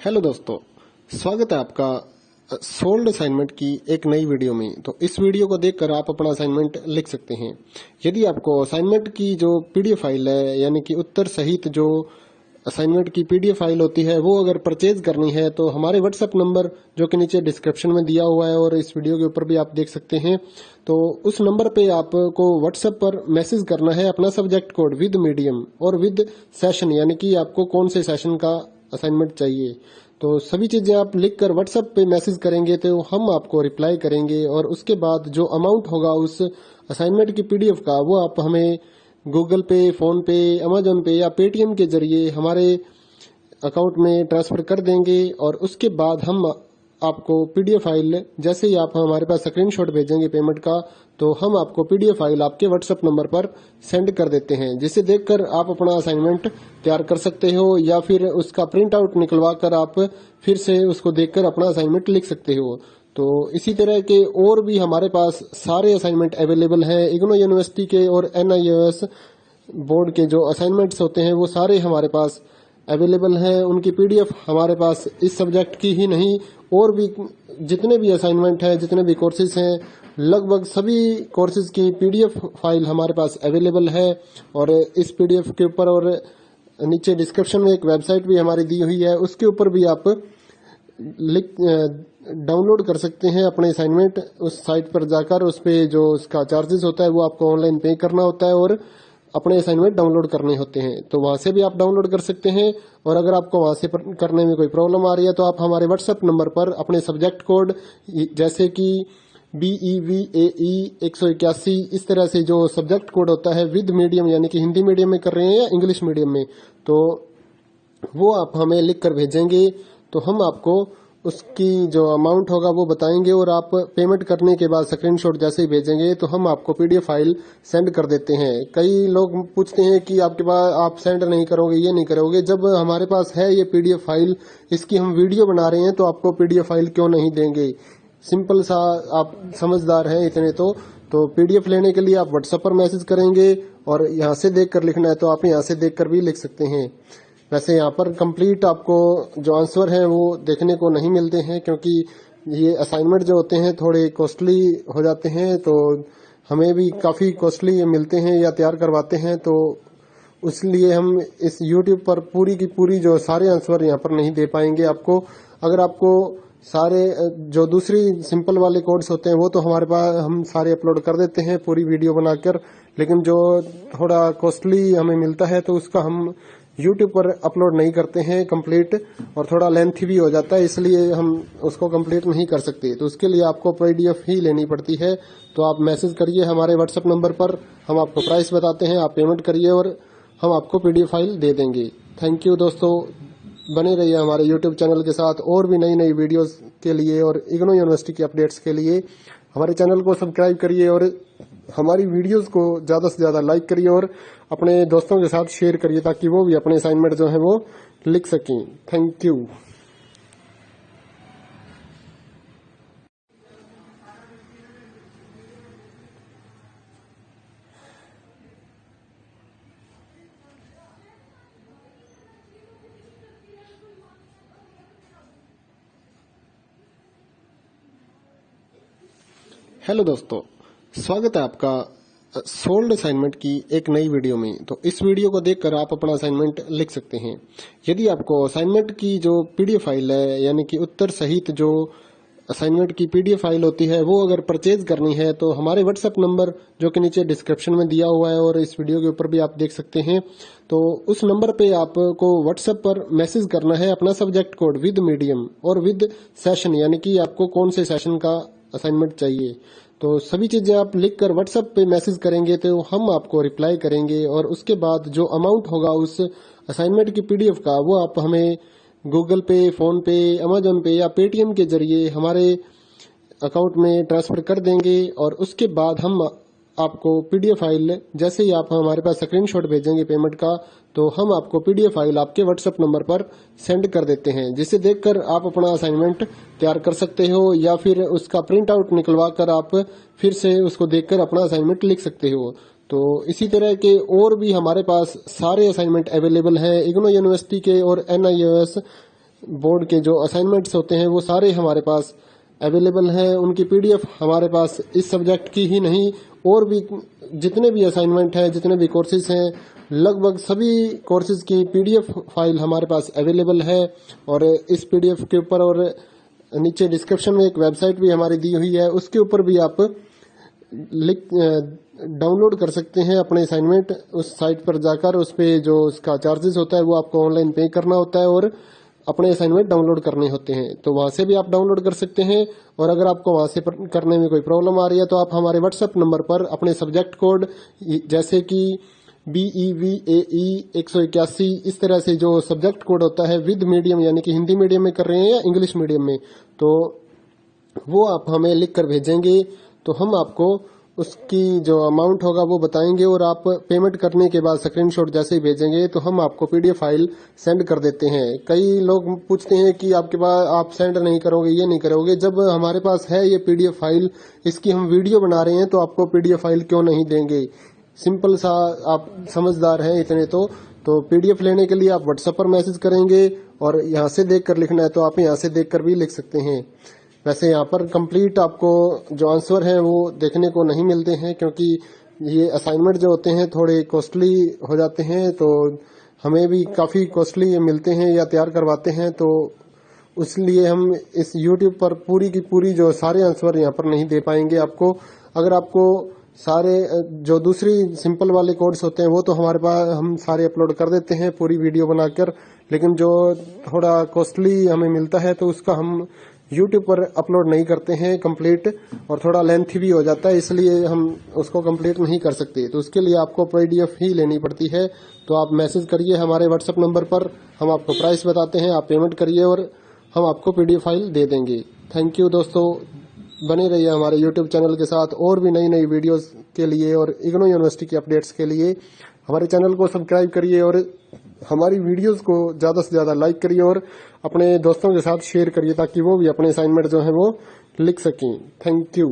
Hello दोस्तों, स्वागत है आपका सोल्ड असाइनमेंट की एक नई वीडियो में। तो इस वीडियो को देखकर आप अपना असाइनमेंट लिख सकते हैं। यदि आपको असाइनमेंट की जो पीडीएफ फाइल है, यानी कि उत्तर सहित जो असाइनमेंट की पीडीएफ फाइल होती है, वो अगर परचेज करनी है तो हमारे व्हाट्सएप नंबर जो कि नीचे डिस्क्रिप्शन में दिया हुआ है और इस वीडियो के ऊपर भी आप देख सकते हैं, तो उस नंबर पे आपको व्हाट्सएप पर मैसेज करना है अपना सब्जेक्ट कोड विद मीडियम और विद सेशन, यानी कि आपको कौन से सेशन का असाइनमेंट चाहिए। तो सभी चीजें आप लिखकर व्हाट्सएप पे मैसेज करेंगे तो हम आपको रिप्लाई करेंगे और उसके बाद जो अमाउंट होगा उस असाइनमेंट की पीडीएफ का, वो आप हमें गूगल पे, फोन पे, अमेजोन पे या पेटीएम के जरिए हमारे अकाउंट में ट्रांसफर कर देंगे। और उसके बाद हम आपको पीडीएफ फाइल, जैसे ही आप हमारे पास स्क्रीनशॉट भेजेंगे पेमेंट का, तो हम आपको पीडीएफ फाइल आपके व्हाट्सएप नंबर पर सेंड कर देते हैं, जिसे देखकर आप अपना असाइनमेंट तैयार कर सकते हो या फिर उसका प्रिंट आउट निकलवा कर आप फिर से उसको देखकर अपना असाइनमेंट लिख सकते हो। तो इसी तरह के और भी हमारे पास सारे असाइनमेंट अवेलेबल हैं। इग्नो यूनिवर्सिटी के और एनआईओएस बोर्ड के जो असाइनमेंट्स होते हैं वो सारे हमारे पास अवेलेबल हैं। उनकी पीडीएफ हमारे पास इस सब्जेक्ट की ही नहीं, और भी जितने भी असाइनमेंट हैं, जितने भी कोर्सेज हैं, लगभग सभी कोर्सेज की पीडीएफ फाइल हमारे पास अवेलेबल है। और इस पीडीएफ के ऊपर और नीचे डिस्क्रिप्शन में एक वेबसाइट भी हमारी दी हुई है, उसके ऊपर भी आप डाउनलोड कर सकते हैं अपने असाइनमेंट। उस साइट पर जाकर उस पे जो उसका चार्जेस होता है वो आपको ऑनलाइन पे करना होता है और अपने असाइनमेंट डाउनलोड करने होते हैं, तो वहां से भी आप डाउनलोड कर सकते हैं। और अगर आपको वहां से करने में कोई प्रॉब्लम आ रही है तो आप हमारे व्हाट्सएप नंबर पर अपने सब्जेक्ट कोड, जैसे कि BEVAE 181, इस तरह से जो सब्जेक्ट कोड होता है विद मीडियम, यानी कि हिंदी मीडियम में कर रहे हैं या इंग्लिश मीडियम में, तो वो आप हमें लिख कर भेजेंगे तो हम आपको उसकी जो अमाउंट होगा वो बताएंगे। और आप पेमेंट करने के बाद स्क्रीनशॉट जैसे ही भेजेंगे तो हम आपको पीडीएफ फाइल सेंड कर देते हैं। कई लोग पूछते हैं कि आपके पास आप सेंड नहीं करोगे, ये नहीं करोगे। जब हमारे पास है ये पीडीएफ फाइल, इसकी हम वीडियो बना रहे हैं, तो आपको पीडीएफ फाइल क्यों नहीं देंगे। सिंपल सा, आप समझदार हैं इतने तो पीडीएफ लेने के लिए आप व्हाट्सएप पर मैसेज करेंगे और यहाँ से देख कर लिखना है तो आप यहाँ से देख कर भी लिख सकते हैं। वैसे यहाँ पर कंप्लीट आपको जो आंसर है वो देखने को नहीं मिलते हैं, क्योंकि ये असाइनमेंट जो होते हैं थोड़े कॉस्टली हो जाते हैं, तो हमें भी काफी कॉस्टली मिलते हैं या तैयार करवाते हैं, तो इसलिए हम इस यूट्यूब पर पूरी की पूरी जो सारे आंसर यहाँ पर नहीं दे पाएंगे आपको। अगर आपको सारे जो दूसरी सिंपल वाले कोड्स होते हैं वो तो हमारे पास हम सारे अपलोड कर देते हैं पूरी वीडियो बनाकर, लेकिन जो थोड़ा कॉस्टली हमें मिलता है तो उसका हम यूट्यूब पर अपलोड नहीं करते हैं कंप्लीट, और थोड़ा लेंथी भी हो जाता है, इसलिए हम उसको कंप्लीट नहीं कर सकते। तो उसके लिए आपको पीडीएफ ही लेनी पड़ती है। तो आप मैसेज करिए हमारे व्हाट्सएप नंबर पर, हम आपको प्राइस बताते हैं, आप पेमेंट करिए और हम आपको पीडीएफ फाइल दे देंगे। थैंक यू दोस्तों, बने रहिए हमारे यूट्यूब चैनल के साथ और भी नई नई वीडियोस के लिए और इग्नो यूनिवर्सिटी की अपडेट्स के लिए हमारे चैनल को सब्सक्राइब करिए और हमारी वीडियोस को ज्यादा से ज्यादा लाइक करिए और अपने दोस्तों के साथ शेयर करिए, ताकि वो भी अपने असाइनमेंट जो है वो लिख सकें। Thank you. हेलो दोस्तों, स्वागत है आपका सोल्ड असाइनमेंट की एक नई वीडियो में। तो इस वीडियो को देखकर आप अपना असाइनमेंट लिख सकते हैं। यदि आपको असाइनमेंट की जो पीडीएफ फाइल है, यानी कि उत्तर सहित जो असाइनमेंट की पीडीएफ फाइल होती है, वो अगर परचेज करनी है तो हमारे व्हाट्सएप नंबर जो कि नीचे डिस्क्रिप्शन में दिया हुआ है और इस वीडियो के ऊपर भी आप देख सकते हैं, तो उस नंबर पे आपको व्हाट्सएप पर मैसेज करना है अपना सब्जेक्ट कोड विद मीडियम और विद सेशन, यानी कि आपको कौन से सेशन का असाइनमेंट चाहिए। तो सभी चीजें आप लिखकर व्हाट्सएप पे मैसेज करेंगे तो हम आपको रिप्लाई करेंगे और उसके बाद जो अमाउंट होगा उस असाइनमेंट की पीडीएफ का, वो आप हमें गूगल पे, फोन पे, अमेजोन पे या पेटीएम के जरिए हमारे अकाउंट में ट्रांसफर कर देंगे। और उसके बाद हम आपको पीडीएफ फाइल, जैसे ही आप हमारे पास स्क्रीनशॉट भेजेंगे पेमेंट का, तो हम आपको पीडीएफ फाइल आपके व्हाट्सएप नंबर पर सेंड कर देते हैं, जिसे देखकर आप अपना असाइनमेंट तैयार कर सकते हो या फिर उसका प्रिंट आउट निकलवा कर आप फिर से उसको देखकर अपना असाइनमेंट लिख सकते हो। तो इसी तरह के और भी हमारे पास सारे असाइनमेंट अवेलेबल हैं। इग्नो यूनिवर्सिटी के और एनआईओएस बोर्ड के जो असाइनमेंट्स होते हैं वो सारे हमारे पास अवेलेबल हैं। उनकी पीडीएफ हमारे पास इस सब्जेक्ट की ही नहीं और भी जितने भी असाइनमेंट हैं, जितने भी कोर्सेज हैं, लगभग सभी कोर्सेज की पीडीएफ फाइल हमारे पास अवेलेबल है। और इस पीडीएफ के ऊपर और नीचे डिस्क्रिप्शन में एक वेबसाइट भी हमारी दी हुई है, उसके ऊपर भी आप डाउनलोड कर सकते हैं अपने असाइनमेंट। उस साइट पर जाकर उस पे जो उसका चार्जेस होता है वो आपको ऑनलाइन पे करना होता है और अपने असाइनमेंट डाउनलोड करने होते हैं। तो वहां से भी आप डाउनलोड कर सकते हैं। और अगर आपको वहां से करने में कोई प्रॉब्लम आ रही है तो आप हमारे व्हाट्सएप नंबर पर अपने सब्जेक्ट कोड जैसे कि BEVAE 181 इस तरह से जो सब्जेक्ट कोड होता है विद मीडियम यानी कि हिंदी मीडियम में कर रहे हैं या इंग्लिश मीडियम में, तो वो आप हमें लिख कर भेजेंगे तो हम आपको उसकी जो अमाउंट होगा वो बताएंगे और आप पेमेंट करने के बाद स्क्रीनशॉट जैसे ही भेजेंगे तो हम आपको पीडीएफ फाइल सेंड कर देते हैं। कई लोग पूछते हैं कि आपके पास आप सेंड नहीं करोगे, ये नहीं करोगे। जब हमारे पास है ये पीडीएफ फाइल, इसकी हम वीडियो बना रहे हैं तो आपको पीडीएफ फाइल क्यों नहीं देंगे। सिंपल सा, आप समझदार हैं इतने तो पीडीएफ लेने के लिए आप व्हाट्सएप पर मैसेज करेंगे और यहाँ से देख कर लिखना है तो आप यहाँ से देख कर भी लिख सकते हैं। वैसे यहाँ पर कंप्लीट आपको जो आंसर है वो देखने को नहीं मिलते हैं क्योंकि ये असाइनमेंट जो होते हैं थोड़े कॉस्टली हो जाते हैं, तो हमें भी काफ़ी कॉस्टली मिलते हैं या तैयार करवाते हैं, तो इसलिए हम इस YouTube पर पूरी की पूरी जो सारे आंसर यहाँ पर नहीं दे पाएंगे आपको। अगर आपको सारे जो दूसरी सिंपल वाले कोड्स होते हैं वो तो हमारे पास हम सारे अपलोड कर देते हैं पूरी वीडियो बनाकर, लेकिन जो थोड़ा कॉस्टली हमें मिलता है तो उसका हम YouTube पर अपलोड नहीं करते हैं कंप्लीट, और थोड़ा लेंथी भी हो जाता है इसलिए हम उसको कंप्लीट नहीं कर सकते। तो उसके लिए आपको पीडीएफ ही लेनी पड़ती है। तो आप मैसेज करिए हमारे व्हाट्सएप नंबर पर, हम आपको प्राइस बताते हैं, आप पेमेंट करिए और हम आपको पीडीएफ फाइल दे देंगे। थैंक यू दोस्तों, बने रहिए हमारे YouTube चैनल के साथ और भी नई नई वीडियोस के लिए और इग्नू यूनिवर्सिटी के अपडेट्स के लिए हमारे चैनल को सब्सक्राइब करिए और हमारी वीडियोस को ज़्यादा से ज़्यादा लाइक करिए और अपने दोस्तों के साथ शेयर करिए ताकि वो भी अपने असाइनमेंट जो है वो लिख सकें। Thank you.